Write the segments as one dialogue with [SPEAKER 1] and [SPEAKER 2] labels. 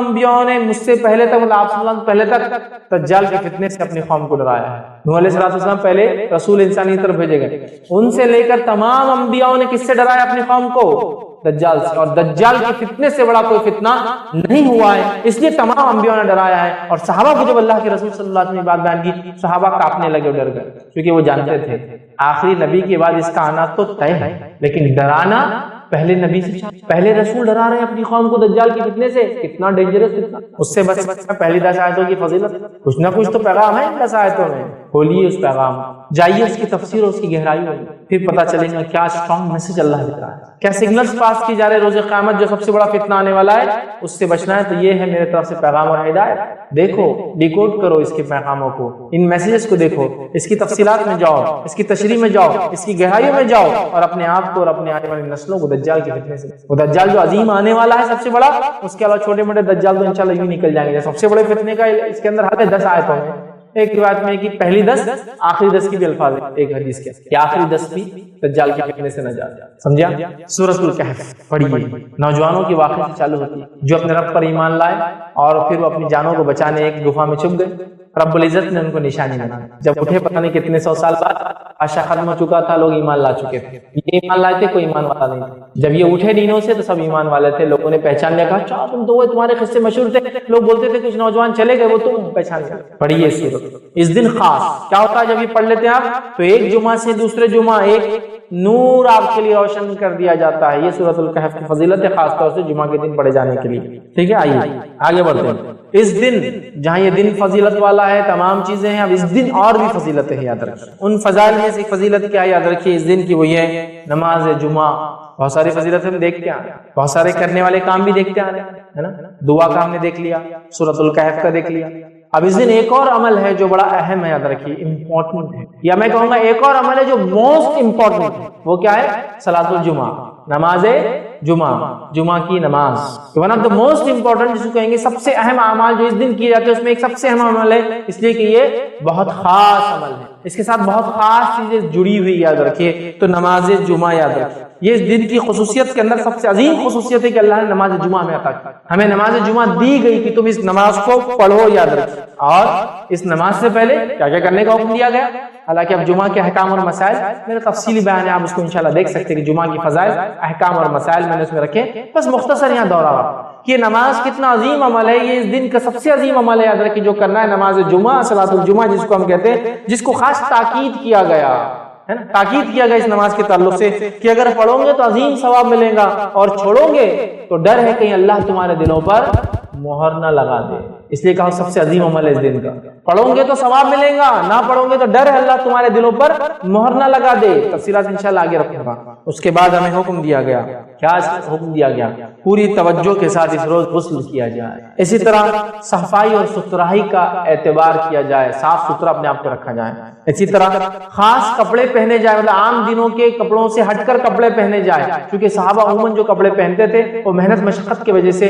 [SPEAKER 1] انبیاء نے مجھ سے پہلے تک، مطلب آپ صلی اللہ علیہ وسلم پہلے تک دجال کے فتنے سے اپنی قوم کو ڈرایا ہے۔ نوح علیہ السلام پہلے رسول انسانی کی طرف بھیجے گئے، ان سے لے کر تمام انبیاء نے کس سے ڈرایا اپنی قوم کو؟ دجال سے، اور دجال کے فتنے سے بڑا کوئی فتنہ نہیں ہوا ہے، اس لیے تمام انبیاء نے ڈرایا ہے۔ اور صحابہ کو جب اللہ کے رسول صلی اللہ علیہ وسلم نے بات بیان کی، صحابہ کانپنے لگے، ڈر گئے، کیونکہ وہ جانتے تھے آخری نبی کے بعد اس کا آنا تو طے ہے، لیکن ڈرانا پہلے نبی سے، پہلے رسول ڈرا رہے ہیں اپنی قوم کو دجال کے فتنے سے، کتنا ڈینجرس فتنہ، اس سے بچنا پہلی 10 آیتوں کی فضیلت، کچھ نہ کچھ تو پیغام ہے ان 10 آیتوں میں، کھولیے اس پیغام، جائیے اس کی تفسیر اور اس کی گہرائی میں، پھر پتہ چلے گا کیا اسٹرانگ میسج اللہ دے رہا ہے، کیا سگنلز پاس کی جا رہے روز قیامت جو سب سے بڑا فتنہ آنے والا ہے، اس سے بچنا ہے تو یہ ہے میرے طرف سے پیغام اور ہدایت۔ دیکھو، ڈیکوڈ کرو اس کے پیغاموں کو، ان میسیجز کو دیکھو، اس کی تفصیلات میں جاؤ، اس کی تشریح میں جاؤ، اس کی گہرائیوں میں جاؤ، اور اپنے آپ کو اور اپنے آنے والی نسلوں کو دجال کے فتنے سے، وہ دجال جو عظیم آنے والا ہے سب سے بڑا، اس کے علاوہ چھوٹے موٹے دجال تو انشاءاللہ یوں نکل جائیں گے۔ سب سے بڑے فتنے کا اس کے اندر حل ہے 10 آیتوں میں، ایک روایت میں کہ پہلی 10 آخری 10 کی بھی الفاظ ہے ایک حدیث کے کہ آخری 10 بھی دجال کے فتنے سے نجات، سمجھا؟ سورۃ الکہف پڑھیے، نوجوانوں کی واقعے سے چالو ہوتی ہے جو اپنے رب پر ایمان لائے اور پھر وہ اپنی جانوں کو بچانے ایک گفا میں چھپ گئے، رب العزت نے ان کو نشانی بنا، جب اٹھے پتہ نہیں کتنے 100 سال بعد، عاشا ختم ہو چکا تھا، لوگ ایمان لا چکے تھے، یہ ایمان لائے تھے، کوئی ایمان والا نہیں تھا، جب یہ اٹھے دینوں سے تو سب ایمان والے تھے، لوگوں نے پہچان لیا، کہا اچھا تم تو وہ تمہارے قصے مشہور تھے، لوگ بولتے تھے کچھ نوجوان چلے گئے وہ تم پہچان گئے۔ پڑھیے سورۃ، اس دن خاص کیا ہوتا ہے جب یہ پڑھ لیتے ہیں آپ تو ایک جمعہ سے دوسرے جمعہ ایک نور آپ کے لیے روشن کر دیا جاتا ہے، یہ سورۃ الکہف کی فضیلت ہے، خاص طور سے جمعہ کے دن پڑھے جانے کے لیے، ٹھیک ہے؟ آئیے آگے بڑھتے ہیں۔ اس دن، جہاں یہ دن فضیلت والا ہے، تمام چیزیں ہیں، اب اس دن اور بھی فضیلت ہے، یاد رکھیں ان فضائل میں سے ایک فضیلت کیا ہے یاد رکھیے اس دن کی، وہ یہ نماز جمعہ۔ بہت ساری فضیلت ہم دیکھتے ہیں، بہت سارے کرنے والے کام بھی دیکھتے آ رہے ہیں، ہے نا؟ دعا کا ہم نے دیکھ لیا، سورۃ الکہف کا دیکھ لیا، اب اس دن ایک اور عمل ہے جو بڑا اہم ہے، یاد رکھیے امپورٹنٹ ہے، یا میں کہوں گا ایک اور عمل ہے جو موسٹ امپورٹنٹ ہے، وہ کیا ہے؟ صلاۃ الجمعہ، نماز جمعہ، جمعہ کی نماز، one of the most important, جس کو کہیں گے سب سے اہم اعمال جو اس دن کیے جاتے ہیں، اس میں ایک سب سے اہم عمل ہے، اس لیے کہ یہ بہت خاص عمل ہے، اس کے ساتھ بہت خاص چیزیں جڑی ہوئی، یاد رکھیے، تو نماز جمعہ یاد رکھیے، یہ اس دن کی خصوصیت کے اندر سب سے عظیم خصوصیت ہے کہ اللہ نے نماز جمعہ میں عطا کی، ہمیں نماز جمعہ دی گئی کہ تم اس نماز کو پڑھو، یاد رکھیے، اور اس نماز سے پہلے کیا کیا کرنے کا حکم دیا گیا، حالانکہ اب جمعہ کے احکام اور مسائل میرا تفصیلی بیان ہے، آپ اس کو انشاءاللہ دیکھ سکتے ہیں کہ جمعہ کی فضائل، احکام اور مسائل میں نے اس میں رکھے، بس مختصر یہاں دورہ کہ نماز کتنا عظیم عمل ہے، یہ اس دن کا سب سے عظیم عمل ہے، یاد رکھیے، جو کرنا ہے نماز جمعہ، صلاۃ الجمعہ جس کو ہم کہتے ہیں، جس کو خاص تاکید کیا گیا ہے نا، تاکید کیا گیا اس نماز کے تعلق سے کہ اگر پڑھو گے تو عظیم ثواب ملے گا، اور چھوڑو گے تو ڈر ہے کہیں اللہ تمہارے دلوں پر مہر نہ لگا دے، اس لیے کہا سب سے عظیم عمل ہے اس دن کا، پڑھو گے تو ثواب ملے گا، نہ پڑھو گے تو ڈر ہے اللہ تمہارے دلوں پر مہر نہ لگا دے، تفصیلات انشاءاللہ آگے رکھوں گا۔ اس کے بعد ہمیں حکم دیا گیا، کیا حکم دیا گیا؟ پوری توجہ کے ساتھ اس روز غسل کیا جائے، اسی طرح صفائی اور ستھرائی کا اعتبار کیا جائے، صاف ستھرا اپنے آپ کو رکھا جائے، اسی طرح خاص کپڑے پہنے جائے، مطلب عام دنوں کے کپڑوں سے ہٹ کر کپڑے پہنے جائے، کیونکہ صحابہ عموماً جو کپڑے پہنتے تھے وہ محنت مشقت کی وجہ سے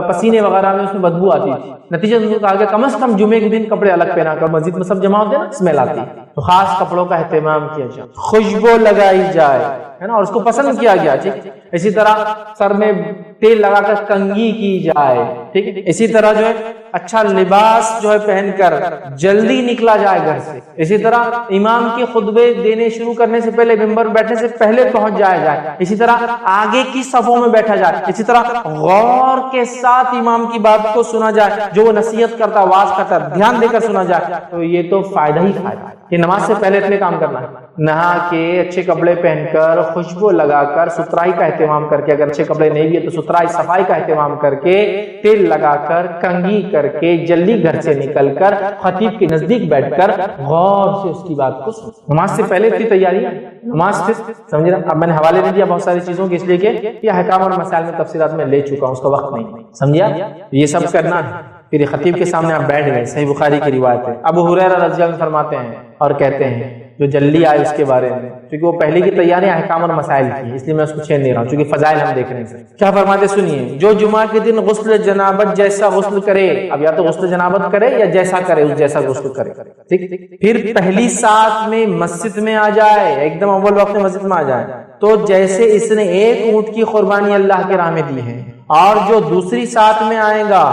[SPEAKER 1] پسینے وغیرہ میں اس میں بدبو آتی تھی، نتیجہ ان کو کہا کہ کم از کم جمعے کے دن کپڑے الگ پہنا کر، مسجد میں سب جمع ہوتے ہیں نا، اسمیل آتی ہے، تو خاص کپڑوں کا اہتمام کیا جائے، خوشبو لگائی جائے، ہے نا، اور اس کو پسند کیا گیا، ٹھیک، اسی طرح سر میں تیل لگا کر کنگھی کی جائے، ٹھیک، اسی طرح جو ہے اچھا لباس جو ہے پہن کر جلدی نکلا جائے گھر سے، اسی طرح امام کے خطبے دینے شروع کرنے سے پہلے، ممبر بیٹھنے سے پہلے پہنچ جایا جائے، اسی طرح آگے کی صفوں میں بیٹھا جائے، اسی طرح غور کے ساتھ امام کی بات کو سنا جائے، جو وہ نصیحت کرتا، واعظ کرتا، دھیان دے کر سنا جائے، تو یہ تو فائدہ ہی فائدہ ہے، یہ نماز سے پہلے اتنے کام کرنا ہے، نہا کے اچھے کپڑے پہن کر، خوشبو لگا کر، ستھرائی کا اہتمام کر کے، اگر اچھے کپڑے نہیں بھی ہے تو ستھرائی صفائی کا اہتمام کر کے، تیل لگا کر، کنگھی کر کے، جلدی گھر سے نکل کر خطیب کے نزدیک بیٹھ کر غور سے اس کی بات کو سن۔ نماز سے پہلے اتنی تیاری ہے، نماز سے سمجھے نا، اب میں نے حوالے نہیں دیا بہت ساری چیزوں کے، اس لیے کہ یہ احکام اور مسائل میں تفصیلات میں لے چکا ہوں، اس کا وقت نہیں، سمجھا، یہ سب کرنا ہے، پھر خطیب کے سامنے آپ بیٹھ گئے، صحیح بخاری کی روایت ہے، ابو ہریرہ رضی اللہ عنہ فرماتے ہیں اور کہتے ہیں جو جلدی آئے اس کے بارے میں، کیونکہ وہ پہلے کی تیاری احکام اور مسائل کی ہے، اس لیے میں اس کو چھیڑ نہیں رہا ہوں چونکہ فضائل ہم دیکھ رہے ہیں۔ کیا فرماتے سنیے، جو جمعہ کے دن غسل جنابت جیسا غسل کرے، اب یا تو غسل جنابت کرے یا جیسا کرے اس جیسا غسل کرے، ٹھیک، پھر پہلی ساتھ میں مسجد میں آ جائے، ایک دم اول وقت میں مسجد میں آ جائے، تو جیسے اس نے ایک اونٹ کی قربانی اللہ کے راہ میں دی ہے، اور جو دوسری ساتھ میں آئے گا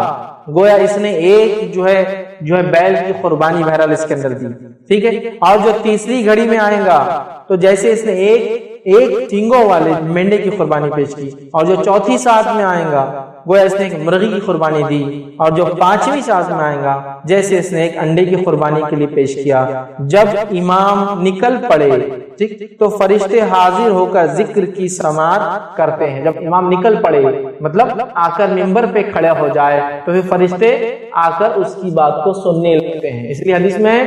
[SPEAKER 1] گویا اس نے ایک جو ہے بیل کی قربانی بہرحال اس کے اندر دی، ٹھیک ہے، اور جو تیسری گھڑی میں آئے گا تو جیسے اس نے ایک سینگوں والے مینڈے کی قربانی پیش کی، اور جو چوتھی ساتھ میں آئے گا گویا اس نے ایک مرغی کی قربانی دی، اور جو پانچویں ساتھ میں آئے گا جیسے اس نے ایک انڈے کی قربانی کے لیے پیش کیا۔ جب امام نکل پڑے ٹھیک تو فرشتے حاضر ہو کر ذکر کی سماعت کرتے ہیں۔ جب امام نکل پڑے مطلب آ کر ممبر پہ کھڑا ہو جائے تو پھر فرشتے آ کر اس کی بات کو سننے لگتے ہیں۔ اس لیے حدیث میں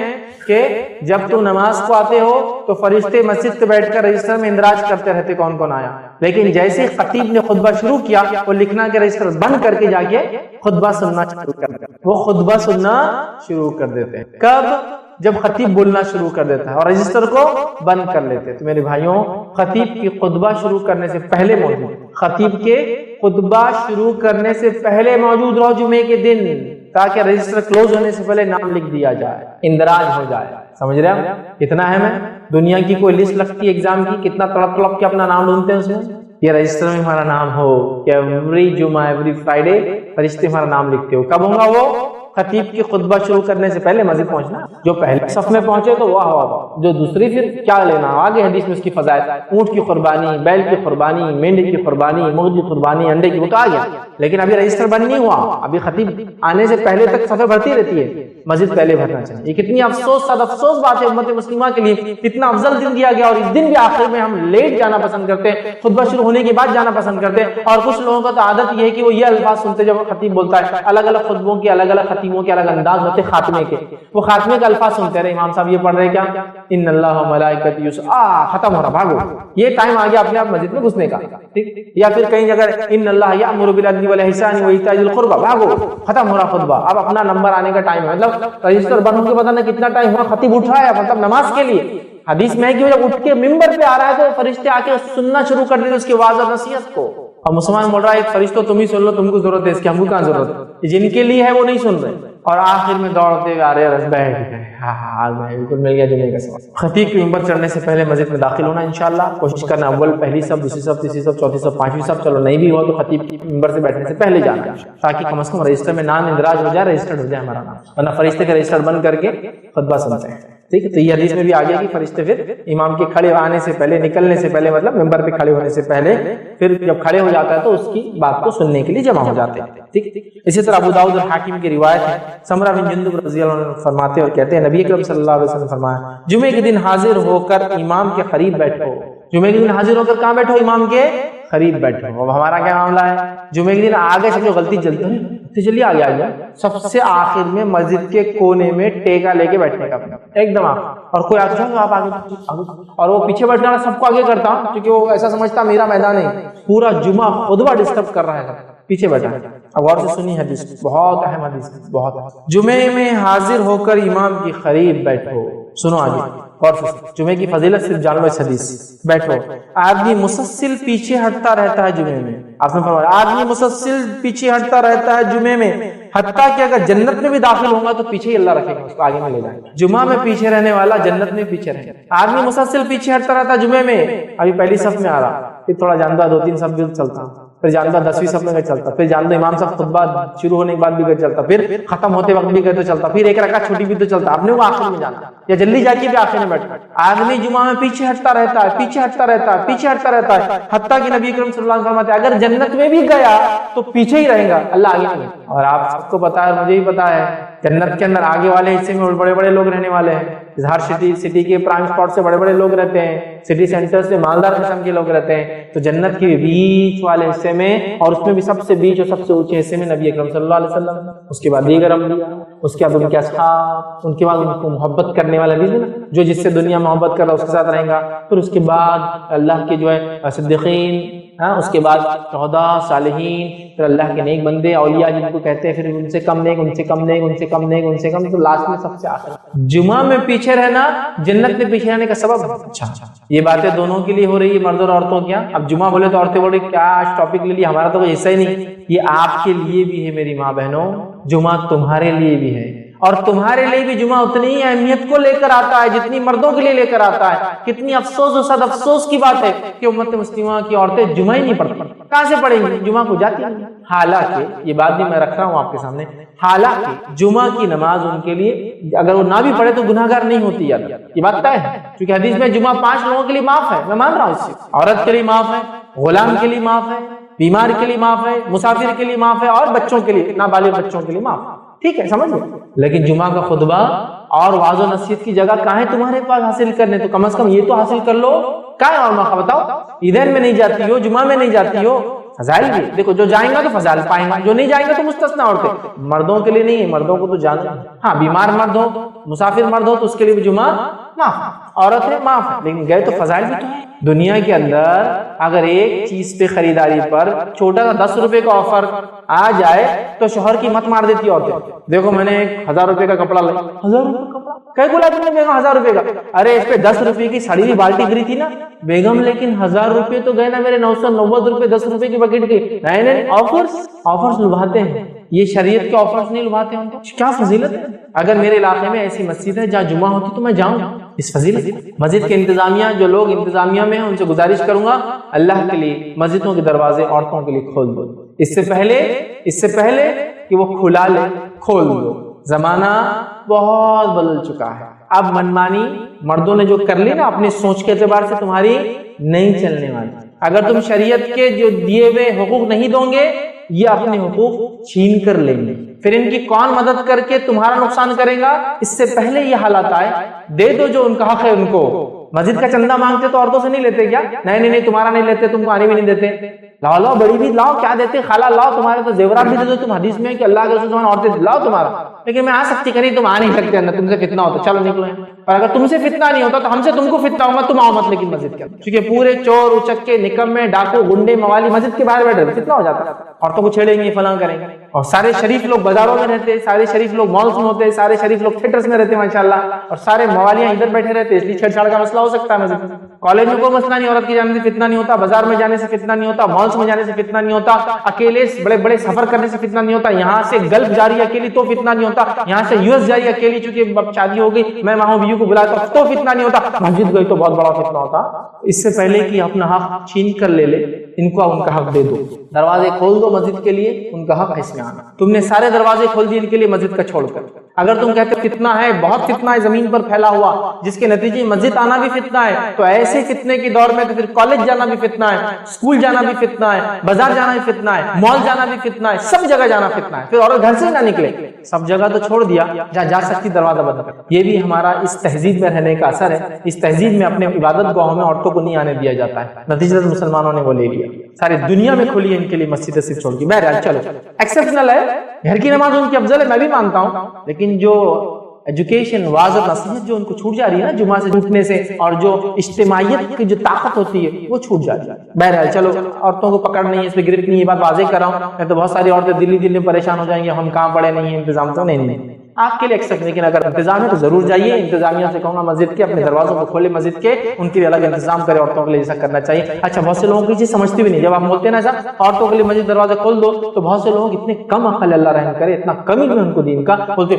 [SPEAKER 1] کہ جب تو نماز کو آتے ہو تو فرشتے مسجد پہ بیٹھ کر رجسٹر میں اندراج کرتے رہتے کون کون آیا، لیکن جیسے خطیب نے خطبہ شروع کیا وہ لکھنا کہ رجسٹر بند کر کے جا کے خطبہ سننا شروع کر دیتے، وہ خطبہ سننا شروع کر دیتے ہیں۔ کب؟ جب خطیب بولنا شروع کر دیتا ہے اور رجسٹر کو بند کر لیتے ہیں۔ تو میرے بھائیوں، خطیب کی خطبہ شروع کرنے سے پہلے موجود، خطیب کے خطبہ شروع کرنے سے پہلے موجود رہو جمعے کے دن، تاکہ رجسٹر کلوز ہونے سے پہلے نام لکھ دیا جائے، اندراج ہو جائے۔ سمجھ رہے ہیں کتنا اہم ہے؟ دنیا کی کوئی لسٹ لگتی ہے ایگزام کی، کتنا تڑپ تڑپ کے اپنا نام ڈھونڈتے ہیں اس میں، یہ رجسٹر میں ہمارا نام ہو کہ ایوری جمعہ ایوری فرائیڈے فرشتے ہمارا نام لکھتے ہو۔ کب ہوگا وہ؟ خطیب کی خطبہ شروع کرنے سے پہلے مسجد پہنچنا۔ جو پہلے صف میں پہنچے تو واہ واہ واہ، جو دوسری پھر کیا لینا، آگے حدیث میں اس کی فضائل، اونٹ کی قربانی، بیل کی قربانی، مینڈے کی قربانی، مرغی کی قربانی، انڈے کی، وہ تو آ گیا، لیکن ابھی رجسٹر بند نہیں ہوا، ابھی خطیب آنے سے پہلے تک صفیں بھرتی رہتی ہے، مسجد پہلے بھرنا چاہیے۔ یہ کتنی افسوس صد افسوس بات ہے امت مسلمہ کے لیے، کتنا افضل دن دیا گیا اور اس دن بھی آخر میں ہم لیٹ جانا پسند کرتے ہیں، خطبہ شروع ہونے کے بعد جانا پسند کرتے ہیں۔ اور کچھ لوگوں کا تو عادت یہ ہے کہ وہ یہ الفاظ سنتے جب خطیب بولتا ہے، الگ الگ خطبوں کے الگ الگ خطیبوں کے الگ انداز ہوتے، خاتمے کے وہ خاتمے کا الفاظ سنتے رہے، امام صاحب یہ پڑھ رہے کیا، ان اللہ و ملائکتہ ختم ہو رہا، بھاگو، یہ ٹائم آ گیا اپنے آپ مسجد میں گھسنے کا، ٹھیک، یا پھر کئی جگہ ان اللہ یأمر بالعدل والإحسان وإیتاء ذی القربى، بھاگو، ختم ہو رہا خطبہ، اب اپنا نمبر آنے کا ٹائم ہے، مطلب رجسٹر بند ہو کے پتہ نہیں کتنا ٹائم ہوا، خطیب اٹھ رہا ہے مطلب نماز کے لیے۔ حدیث میں ہے کہ جب اٹھ کے ممبر پہ آ رہا ہے تو فرشتے آ کے سننا شروع کر دیتے اس کی واضح نصیحت کو، اور مسلمان بول رہا ہے فرشتوں تم ہی سن لو، تم کو ضرورت ہے اس کی، ہم کو کہاں ضرورت ہے، جن کے لیے ہے وہ نہیں سن رہے، اور آخر میں دوڑتے ہوئے آ رہے ہیں، بیٹھ گئے، ہاں بالکل مل گیا جمعے کا سوال۔ خطیب کے ممبر چڑھنے سے پہلے مسجد میں داخل ہونا انشاءاللہ کوشش کرنا، اول پہلی صف، دوسری صف، تیسری صف، چوتھی صف، پانچویں صف، چلو نہیں بھی ہوا تو خطیب کے ممبر سے بیٹھنے سے پہلے جانا، تاکہ کم از کم رجسٹر میں نام اندراج ہو جائے، رجسٹرڈ ہو جائے ہمارا نام، ورنہ فرشتے کا رجسٹر بند کر کے خطبہ سنتے ہیں، ٹھیک ہے۔ تو یہ حدیث میں بھی آگے کہ فرشتے پھر امام کے کھڑے آنے سے پہلے، نکلنے سے پہلے، مطلب ممبر پہ کھڑے ہونے سے پہلے، پھر جب کھڑے ہو جاتا ہے تو اس کی بات کو سننے کے لیے جمع ہو جاتے ہیں، ٹھیک۔ اسی طرح ابو داؤد اور حاکم کی روایت ہے، سمرہ بن جندب رضی اللہ عنہ فرماتے اور کہتے ہیں نبی اکرم صلی اللہ علیہ وسلم فرمایا، جمعے کے دن حاضر ہو کر امام کے قریب بیٹھو، جمعے کے دن حاضر ہو کر کہاں بیٹھو؟ امام کے قریب بیٹھو۔ اب ہمارا کیا معاملہ ہے؟ جمعے کے دن آگے سے جو غلطی چلتی ہے تو چلیے آگے آگے سب سے آخر میں مسجد کے کونے میں ٹیکا لے کے بیٹھنے کا، ایک دم آخر، اور کوئی آگے آپ آگے، اور وہ پیچھے بیٹھنے والا سب کو آگے کرتا کیونکہ وہ ایسا سمجھتا میرا میدان ہے، پورا جمعہ خطبہ ڈسٹرب کر رہا ہے، پیچھے بیٹھا ہے۔ اب غور سے سنی حدیث، بہت اہم حدیث، بہت۔ جمعے میں حاضر ہو کر امام کے قریب بیٹھو، سنو آگے غور سے، جمعے کی فضیلت صرف جان لو اس حدیث، بیٹھو۔ آدمی مسلسل پیچھے ہٹتا رہتا ہے جمعے میں، آپ نے فرمایا آدمی مسلسل پیچھے ہٹتا رہتا ہے جمعے میں، حتیٰ کہ اگر جنت میں بھی داخل ہوگا تو پیچھے ہی اللہ رکھے گا، اس کو آگے میں لے جائے گا۔ جمعہ میں پیچھے رہنے والا جنت میں پیچھے رہے گا۔ آدمی مسلسل پیچھے ہٹتا رہتا ہے جمعے میں، ابھی پہلی صف میں آ رہا، پھر تھوڑا جاندہ 2-3 صف بھی چلتا، پھر جاندہ 10ویں صف میں چلتا، پھر جاندہ امام صاحب خطبہ شروع ہونے کے بعد بھی چلتا، پھر ختم ہوتے وقت بھی تو چلتا، پھر ایک رکعت چھوٹی بھی تو چلتا، آپ نے وہ آخر میں جانا یا جلدی جا کے بھی آخر میں بیٹھنا۔ آدمی جمعہ میں پیچھے ہٹتا رہتا ہے، پیچھے ہٹتا رہتا ہے، پیچھے ہٹتا رہتا ہے، حتیٰ کہ نبی اکرم صلی اللہ علیہ وسلم فرماتے ہیں اگر جنت میں بھی گیا تو پیچھے ہی رہے گا، اللہ آگے نہیں۔ اور آپ سب کو پتا ہے، مجھے بھی پتا ہے، جنت کے اندر آگے والے حصے میں بڑے بڑے لوگ رہنے والے ہیں، اظہار سٹی کے پرائم اسپاٹ سے بڑے بڑے لوگ رہتے ہیں، سٹی سینٹر سے مالدار قسم کے لوگ رہتے ہیں، تو جنت کے بیچ والے حصے میں، اور اس میں بھی سب سے بیچ اور سب سے اونچے حصے میں نبی اکرم صلی اللہ علیہ وسلم، اس کے بعد دیگر انبیاء، اس کے بعد ان کے اصحاب، ان کے بعد ان کو محبت کرنے والا بھی نا، جو جس سے دنیا محبت کر رہا اس کے ساتھ رہیں گا، پھر اس کے بعد اللہ کے جو ہے صدیقین، ہاں اس کے بعد 14 صالحین، پھر اللہ کے نیک بندے اولیاء جن کو کہتے ہیں، پھر ان سے کم نیک، ان سے کم نیک، ان سے کم نیک، ان سے کم، تو لاسٹ میں سب سے آخر جمعہ میں پیچھے رہنا جنت میں پیچھے رہنے کا سبب۔ اچھا یہ باتیں دونوں کے لیے ہو رہی ہے، مرد اور عورتوں کیا؟ اب جمعہ بولے تو عورتیں بول رہی کیا آج ٹاپک لے لیا، ہمارا تو کوئی حصہ ہی نہیں۔ یہ آپ کے لیے بھی ہے میری ماں بہنوں، جمعہ تمہارے لیے بھی ہے، اور تمہارے لیے بھی جمعہ اتنی ہی اہمیت کو لے کر آتا ہے جتنی مردوں کے لیے لے کر آتا ہے۔ کتنی افسوس و صد افسوس کی بات ہے کہ امت مسلمہ کی عورتیں جمعہ ہی نہیں پڑھتی۔ کہاں سے پڑھیں گی؟ جمعہ کو جاتی نہیں۔ حالانکہ یہ بات بھی میں رکھ رہا ہوں آپ کے سامنے، حالانکہ جمعہ کی نماز ان کے لیے اگر وہ نہ بھی پڑھے تو گناہ گار نہیں ہوتی یار، یہ بات طے ہے، کیونکہ حدیث میں جمعہ 5 لوگوں کے لیے معاف ہے، میں مان رہا ہوں اس سے۔ عورت کے لیے معاف ہے، غلام کے لیے معاف ہے، بیمار کے لیے معاف ہے، مسافر کے لیے معاف ہے، اور بچوں کے لیے، نابالغ بچوں کے لیے معاف ہے، ٹھیک ہے سمجھ لو۔ لیکن جمعہ کا خطبہ اور وعظ و نصیحت کی جگہ کہاں ہے تمہارے پاس حاصل کرنے؟ تو کم از کم یہ تو حاصل کر لو۔ کیا ہے اور موقع بتاؤ؟ عیدین میں نہیں جاتی ہو، جمعہ میں نہیں جاتی ہو، فضائل بھی دیکھو، جو جائیں گا تو فضائل پائیں گا، جو نہیں جائیں گا تو مستثنا عورتیں۔ مردوں کے لیے نہیں ہے، مردوں کو تو جانا ہے، ہاں بیمار مرد ہو، مسافر مرد ہو تو اس کے لیے بھی جمعہ معاف ہے، عورت ہے معاف ہے، لیکن گئے تو فضائل بھی تو ہے۔ دنیا کے اندر اگر ایک چیز پہ خریداری پر چھوٹا سا 10 روپے کا آفر آ جائے تو شوہر کی مت مار دیتی عورتیں۔ دیکھو میں نے 1000 روپے کا کپڑا لیا، 1000 روپے کا کپڑا کہیں بولا تم نے بیگم 1000 روپے کا؟ ارے اس پہ 10 روپے کی سڑی ہوئی بالٹی گری تھی نا بیگم، لیکن 1000 روپے تو گئے نا میرے، 990 روپے 10 روپے کی بکیٹ کی۔ نہیں آفرز لبھاتے ہیں، یہ شریعت کے آفرز نہیں لبھاتے ہیں، کیا فضیلت ہے۔ اگر میرے علاقے میں ایسی مسجد ہے جہاں جمعہ ہوتی تو میں جاؤں گا، اس فضیلت۔ مسجد کے انتظامیہ، جو لوگ انتظامیہ میں ہیں ان سے گزارش کروں گا اللہ کے لیے مسجدوں کے دروازے عورتوں کے لیے کھول دو، اس سے پہلے کہ وہ کھلا لے کھول دو۔ زمانہ بہت بدل چکا ہے، اب منمانی مردوں نے جو کر لی نا اپنی سوچ کے اعتبار سے تمہاری نہیں چلنے والی۔ اگر تم شریعت کے جو دیے ہوئے حقوق نہیں دو گے یہ اپنے حقوق چھین کر لیں گے، پھر ان کی کون مدد کر کے تمہارا نقصان کرے گا؟ اس سے پہلے یہ حالات آئے، دے دو جو ان کا حق ہے ان کو۔ مسجد کا چندہ مانگتے تو عورتوں سے نہیں لیتے کیا؟ نہیں تمہارا نہیں لیتے، تم کو آنے بھی نہیں دیتے، لاؤ بڑی بھی لاؤ، کیا دیتے؟ خالہ لاؤ، تمہارے تو زیورات بھی دے دو، تم حدیث میں کہ اللہ کے رسول تمہارے عورتیں لاؤ تمہارا، لیکن میں آ سکتی کہیں تم آ نہیں سکتے اندر، تم سے فتنہ ہوتا، چلو نکلو۔ اور اگر تم سے فتنہ نہیں ہوتا تو ہم سے تم کو فتنہ ہوگا، تم آؤ مت لیکن مسجد کے اندر، کیونکہ پورے چور اچکے نکمے ڈاکو گنڈے موالی مسجد کے باہر بیٹھے فتنہ ہو جاتا ہے، عورتوں کو چھیڑیں گے فلاں کریں گے۔ اور سارے شریف لوگ بازاروں میں رہتے، سارے شریف لوگ مالز میں ہوتے، سارے شریف لوگ تھیٹرز میں رہتے ماشاءاللہ، اور سارے موالیاں ادھر بیٹھے رہتے، اس لیے چھیڑ چھاڑ کا مسئلہ ہو سکتا ہے مسجد میں۔ کالج میں کوئی مسئلہ نہیں، عورت کے جانے سے فتنہ نہیں ہوتا، بازار میں جانے سے فتنہ نہیں ہوتا، مالز میں جانے سے فتنہ نہیں ہوتا، اکیلے بڑے بڑے سفر کرنے سے فتنہ نہیں ہوتا، یہاں سے گلف جاری اکیلی تو فتنہ نہیں ہوتا، یہاں سے US جاری اکیلی چونکہ شادی ہو گئی میں وہاں بیوی کو بلاتا ہوں تو فتنہ نہیں ہوتا، مسجد گئی تو بہت بڑا فتنہ ہوتا۔ اس سے پہلے کہ اپنا حق چھین کر لے ان کو ان کا حق دے دو، دروازے کھول دو مسجد کے لیے، ان کا حق ہے اس میں آنا۔ تم نے سارے دروازے کھول دیے ان کے لیے مسجد کا چھوڑ کر۔ اگر تم کہتے ہو فتنہ ہے، بہت فتنہ ہے زمین پر پھیلا ہوا جس کے نتیجے مسجد آنا بھی فتنہ ہے، تو ایسے فتنے کے دور میں تو پھر کالج جانا بھی فتنہ ہے، اسکول جانا بھی فتنہ ہے، بازار جانا بھی فتنہ ہے، مال جانا بھی فتنہ ہے، سب جگہ جانا فتنہ ہے۔ پھر عورت گھر سے ہی نہ نکلے، سب جگہ تو چھوڑ دیا، جہاں جا سکتی دروازہ بند کر۔ یہ بھی ہمارا اس تہذیب میں رہنے کا اثر ہے، اس تہذیب میں اپنے عبادت گاہوں میں عورتوں کو نہیں آنے دیا جاتا ہے، نتیجہ مسلمانوں نے وہ لے لیا، ساری دنیا میں کھلی ہے ان کے لیے مسجد صرف چھوڑ کی۔ بہرحال چلو ایکسپشنل ہے، گھر کی نماز ان کی افضل ہے، میں بھی مانتا ہوں، لیکن جو ایجوکیشن واعظ اور نصیحت جو ان کو چھوٹ جا رہی ہے نا جمعہ سے چھوٹنے سے، اور جو اجتماعیت کی جو طاقت ہوتی ہے وہ چھوٹ جا رہی ہے۔ بہرحال چلو عورتوں کو پکڑ نہیں ہے، اس پہ گرفت نہیں ہے، بات واضح کر رہا ہوں، نہیں تو بہت ساری عورتیں دلی میں پریشان ہو جائیں گی، ہم کہاں پڑے نہیں ہیں انتظام تو نہیں آپ کے لیے ایکسپٹ، لیکن اگر انتظام ہے تو ضرور جائیے۔ انتظامیہ سے کہوں گا مسجد کے اپنے دروازوں کو کھولے، مسجد کے ان کے لیے الگ انتظام کرے، عورتوں کے لیے ایسا کرنا چاہیے۔ اچھا بہت سے لوگوں کی چیز سمجھتی بھی نہیں، جب آپ بولتے ہیں نا ایسا عورتوں کے لیے مسجد دروازے کھول دو تو بہت سے لوگ اتنے کم عقل، اللہ رحم کرے، اتنا کم علم ہے ان کو دین کا، بولتے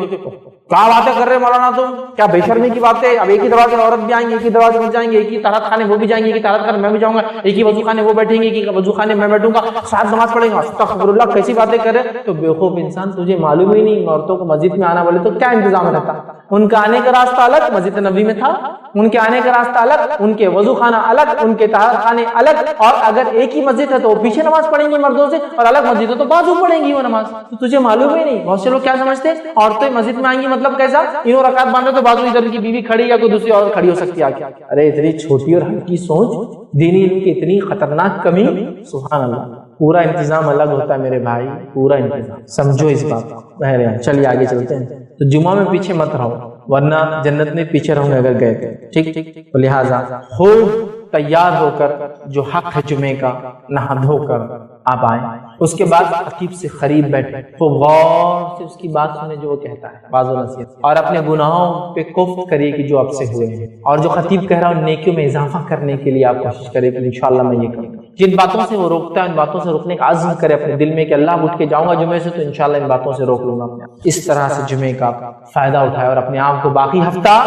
[SPEAKER 1] کیا باتیں کر رہے مولانا تم، کیا بے شرمی کی باتیں، اب ایک ہی دروازے عورت بھی آئیں گی، ایک ہی دروازے میں جائیں گے، ایک ہی طہارت خانے وہ بھی جائیں گے، ایک ہی طہارت خانے میں بھی جاؤں گا، ایک ہی وضو خانے وہ بیٹھیں گے، ایک ہی وضو خانے میں بیٹھوں گا، ساتھ نماز پڑھیں گے، استغفر اللہ، کیسی باتیں کرے۔ تو بیوقوف انسان، تجھے معلوم ہی نہیں عورتوں کو مسجد میں آنا بولے تو کیا انتظام رہتا؟ ان کا آنے کا راستہ الگ مسجد نبوی میں تھا، ان کے آنے کا راستہ الگ، ان کے وضو خانہ الگ، ان کے طہارت خانے الگ، اور اگر ایک ہی مسجد ہے تو وہ پیچھے نماز پڑھیں گی مردوں سے، اور الگ مسجد ہے تو بازو پڑھیں گی وہ نماز۔ تو تجھے معلوم ہی نہیں۔ بہت سے لوگ کیا سمجھتے ہیں عورتیں مسجد میں آئیں گی مطلب کیسا، انہوں رکعت باندھے تو بازو ادھر کی بیوی کھڑی یا کوئی دوسری عورت کھڑی ہو سکتی ہے آگے۔ ارے اتنی چھوٹی اور ہلکی سوچ، دینی علم کی اتنی خطرناک کمی، سبحان اللہ۔ پورا انتظام الگ ہوتا ہے میرے بھائی، پورا انتظام، سمجھو اس بات کو۔ بہرحال چلیے آگے چلتے ہیں۔ تو جمعہ میں پیچھے مت رہو ورنہ جنت میں پیچھے رہوں گے اگر گئے تھے، ٹھیک۔ لہٰذا خوب تیار ہو کر جو حق ہے جمعے کا نہا دھو کر آپ آئیں. اس کے بعد خطیب سے قریب بیٹھے تو غور سے اس کی بات سنیں جو وہ کہتا ہے واضح و نصیحت, اور اپنے گناہوں پہ کفر کریے کہ جو آپ سے ہوئے ہیں, اور جو خطیب کہہ رہا ہے نیکیوں میں اضافہ کرنے کے لیے آپ کوشش کریں کہ انشاءاللہ میں یہ کروں. جن باتوں سے وہ روکتا ہے ان باتوں سے روکنے کا عزم کرے اپنے دل میں کہ اللہ اٹھ کے جاؤں گا جمعے سے تو انشاءاللہ ان باتوں سے روک لوں گا. اس طرح سے جمعے کا فائدہ اٹھائے اور اپنے آپ کو باقی ہفتہ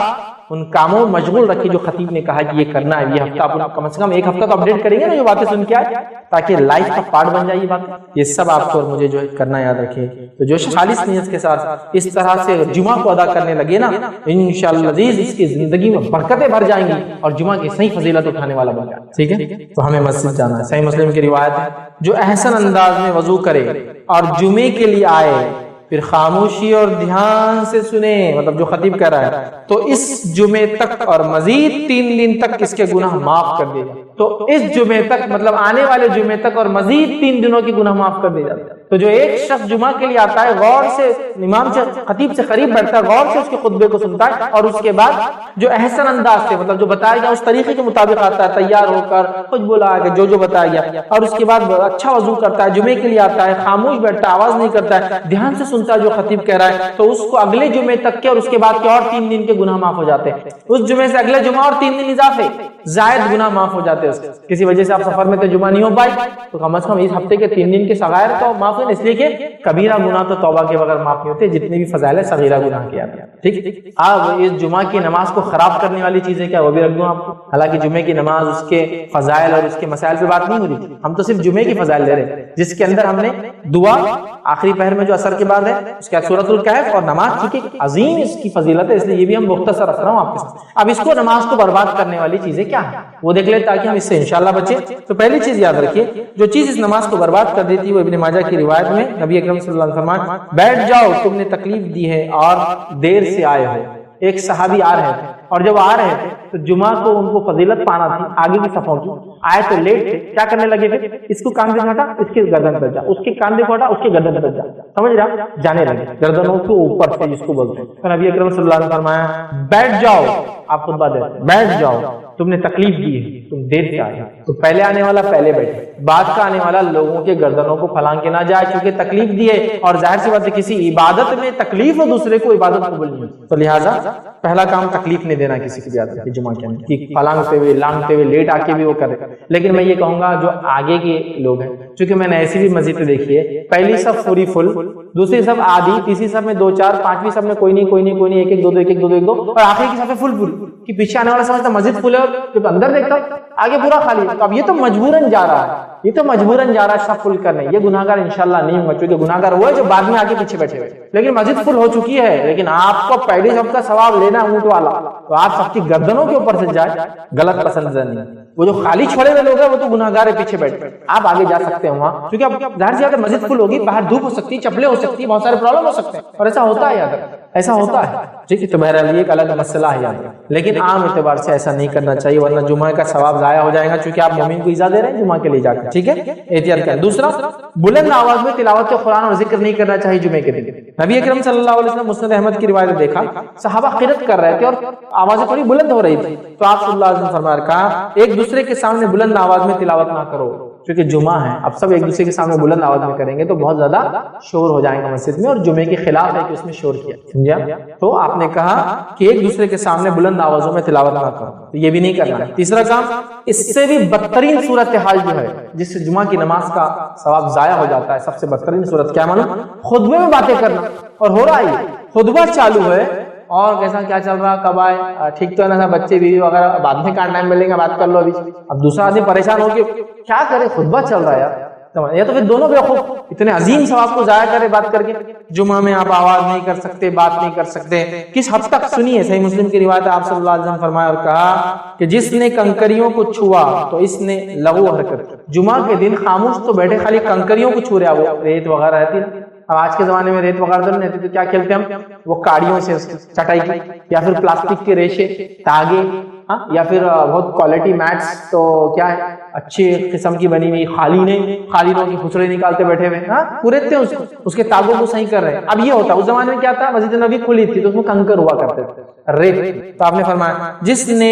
[SPEAKER 1] ان کاموں میں مشغول رکھے جو خطیب نے کہا کہ یہ کرنا ہے. یہ ہفتہ آپ کم سے کم ایک ہفتہ تو اپڈیٹ کریں گے نا جو باتیں سن کے آئے, تاکہ لائف کا پارٹ بن جائے یہ بات. یہ سب آپ کو اور مجھے جو کرنا یاد رکھے. تو جو خالص نیت کے ساتھ اس طرح سے جمعہ کو ادا کرنے لگے نا, انشاءاللہ عزیز اس کی زندگی میں برکتیں بھر جائیں گی اور جمعہ کی صحیح فضیلت اٹھانے والا بن جائے. ٹھیک ہے, تو ہمیں مسجد جانا ہے. صحیح مسلم کی روایت ہے, جو احسن انداز میں وضو کرے اور جمعے کے لیے آئے پھر خاموشی اور دھیان سے سنے, مطلب جو خطیب کہہ رہا ہے, تو اس جمعے تک اور مزید 3 دن تک اس کے گناہ معاف کر دے گا. تو اس جمعے تک مطلب آنے والے جمعے تک اور مزید 3 دنوں کی گناہ معاف کر دے جاتے ہیں. تو جو ایک شخص جمعہ کے لیے آتا ہے غور سے امام سے خطیب سے قریب بیٹھتا ہے, غور سے اس کے خطبے کو سنتا ہے, اور اس کے بعد جو احسن انداز سے مطلب جو بتایا گیا اس طریقے کے مطابق آتا ہے, تیار ہو کر کچھ بولا کہ جو بتایا گیا, اور اس کے بعد اچھا وضو کرتا ہے, جمعے کے لیے آتا ہے, خاموش بیٹھتا ہے, آواز نہیں کرتا ہے, دھیان سے سنتا ہے جو خطیب کہہ رہا ہے, تو اس کو اگلے جمعے تک کے اور اس کے بعد کے اور 3 دن کے گناہ معاف ہو جاتے ہیں. اس جمعے سے اگلے جمعہ اور 3 دن اضافے زائد گناہ معاف ہو جاتے ہیں. کسی وجہ سے آپ سفر میں تو جمعہ نہیں ہو پائے تو کم از کم اس ہفتے کے 3 دن کے صغائر تو معاف ہیں, اس لیے کہ کبیرہ گناہ تو توبہ کے بغیر معاف نہیں ہوتے, جتنے بھی فضائل ہے صغیرہ گناہ کے آتے ہیں. ٹھیک, اب اس جمعہ کی نماز کو خراب کرنے والی چیزیں کیا وہ بھی رکھ دوں آپ کو. حالانکہ جمعے کی نماز اس کے فضائل اور اس کے مسائل پہ بات نہیں ہو رہی, ہم تو صرف جمعے کی فضائل لے رہے ہیں, جس کے اندر ہم نے دعا آخری پہر میں جو اثر کے بعد ہے اس کے بعد سورۃ الکہف اور نماز, چونکہ عظیم اس کی فضیلت ہے اس لیے یہ بھی ہم مختصر رکھ رہا ہوں آپ کے ساتھ. اب اس کو نماز کو برباد کرنے والی چیزیں کیا ہیں وہ دیکھ لیں تاکہ ہم اس سے انشاءاللہ بچیں. تو پہلی چیز یاد رکھیے, جو چیز اس نماز کو برباد کر دیتی ہے وہ ابن ماجہ کی روایت میں نبی اکرم صلی اللہ علیہ وسلم فرمایا, بیٹھ جاؤ تم نے تکلیف دی ہے اور دیر سے آئے ہو. ایک صحابی آ رہے تھے اور جب آ رہے تھے تو جمعہ کو ان کو فضیلت پانا تھی, آگے کی صفوں کی آئے تو لیٹ تھے, کیا کرنے لگے تھے, اس کو کان سے ہٹا اس کے گردن پر جا, اس کے کان سے ہٹا اس کے گردن پر جا, سمجھ رہا, جانے لگے گردنوں کے اوپر سے جس کو بولتے ہیں. تو نبی اکرم صلی اللہ علیہ وسلم فرمایا بیٹھ جاؤ, آپ خطبہ دے بیٹھ جاؤ, تم نے تکلیف دی ہے, تم دیر سے آئے. تو پہلے آنے والا پہلے بیٹھے, بعد کا آنے والا لوگوں کے گردنوں کو پھلانگ کے نہ جائے, کیونکہ تکلیف دی ہے اور ظاہر سی بات ہے کسی عبادت میں تکلیف ہو دوسرے کو عبادت قبول نہیں ہوتی. تو لہٰذا پہلا کام تکلیف نہیں دینا کسی کی زیادہ کہ جمعہ کے اندر کہ پھلانگتے ہوئے لانگتے ہوئے لیٹ آ کے بھی وہ کرے. لیکن میں یہ کہوں گا جو آگے کے لوگ ہیں, چونکہ میں نے ایسی بھی مسجد دیکھی ہے, پہلی صف پوری فل, دوسری صف آدھی, تیسری صف میں 2 4, 5ویں صف میں کوئی نہیں, 1 1 2 2 1 1 2 2 1 2, اور آخری کی صف میں فل کہ پیچھے آنے والا سمجھتا مسجد فل ہے اور جب اندر دیکھتا آگے پورا خالی. اب یہ تو مجبوراً جا رہا ہے, یہ تو مجبوراً جا رہا ہے سب فل کرنے. یہ گناہگار انشاءاللہ نہیں ہوگا, کیونکہ گناہگار وہ ہے جو بعد میں آگے پیچھے بیٹھے ہوئے. لیکن مسجد فل ہو چکی ہے, لیکن آپ کو پہلی صف کا ثواب لینا اونٹ والا, تو آپ سب کی گردنوں کے اوپر سے جائے, غلط پسند نہیں. وہ جو خالی چھوڑے ہوئے لوگ ہیں وہ تو گناہگار ہے پیچھے بیٹھے, آپ آگے جا سکتے ہیں وہاں, کیونکہ اب ظاہر سی بات ہے مسجد فل ہوگی, باہر دھوپ ہو سکتی ہے, چپلیں ہو سکتی ہیں, بہت سارے پرابلم ہو سکتے ہیں, اور ایسا ہوتا ہے, یاد ایسا ہوتا ہے. ٹھیک ہے, تو بہرحال یہ ایک الگ مسئلہ ہے, لیکن عام اعتبار سے ایسا نہیں کرنا چاہیے, ورنہ جمعہ کا ثواب ضائع ہو جائے گا, چونکہ آپ مومن کو ایذا دے رہے ہیں جمعہ کے لیے جا کر. ٹھیک ہے, احتیاط کریں. دوسرا, بلند آواز میں تلاوت قرآن اور ذکر نہیں کرنا چاہیے جمعے کے دن. نبی اکرم صلی اللہ علیہ وسلم مسند احمد کی روایت دیکھا, صحابہ قرات کر رہے تھے اور آوازیں تھوڑی بلند ہو رہی تھی, تو آپ صلی اللہ علیہ وسلم فرمایا, کہا ایک دوسرے کے سامنے بلند آواز میں تلاوت نہ کرو, کیونکہ جمعہ ہے, اب سب ایک دوسرے کے سامنے بلند آواز میں کریں گے تو بہت زیادہ شور ہو جائے گا مسجد میں, اور جمعے کے خلاف ہے کہ اس میں شور کیا. سمجھا؟ تو آپ نے کہا کہ ایک دوسرے کے سامنے بلند آوازوں میں تلاوت نہ کرو, تو یہ بھی نہیں کرنا ہے. تیسرا کام, اس سے بھی بدترین صورتحال جو ہے جس سے جمعہ کی نماز کا ثواب ضائع ہو جاتا ہے, سب سے بدترین صورت کیا معلوم, خطبے میں باتیں کرنا. اور ہو رہا ہے خطبہ چالو ہے اور کیسا کیا چل رہا, کب آئے, ٹھیک تو ہے نا, بچے بیوی وغیرہ بعد میں کہاں ٹائم ملے گا, بات کر لو ابھی. اب دوسرا آدمی پریشان ہو کے کیا کرے, خطبہ چل رہا ہے یار, یا تو پھر دونوں بیوقوف, اتنے عظیم ثواب کو ضائع کرے بات کر کے. جمعہ میں آپ آواز نہیں کر سکتے, بات نہیں کر سکتے, کس حد تک سنیے. صحیح مسلم کی روایت ہے, آپ صلی اللہ علیہ وسلم فرمایا اور کہا کہ جس نے کنکریوں کو چھوا تو اس نے لغو حرکت. جمعہ کے دن خاموش تو بیٹھے, خالی کنکریوں کو چھو رہا, وہ ریت وغیرہ رہتی نا, اب آج کے زمانے میں ریت وغیرہ نہیں رہتی تو کیا کھیلتے ہم, وہ کاڑیوں سے چٹائی کی, یا پھر پلاسٹک کے ریشے, تاگے, یا پھر بہت کوالٹی میٹس, تو کیا ہے اچھی قسم کی بنی ہوئی خالینوں کی خسرے نکالتے بیٹھے ہوئے, پورے تھے اس کے تاگوں کو صحیح کر رہے ہیں. اب یہ ہوتا اس زمانے میں کیا تھا, مسجد نبی کھلی تھی تو اس میں کنکر ہوا کرتے تھے, ریت. تو آپ نے فرمایا جس نے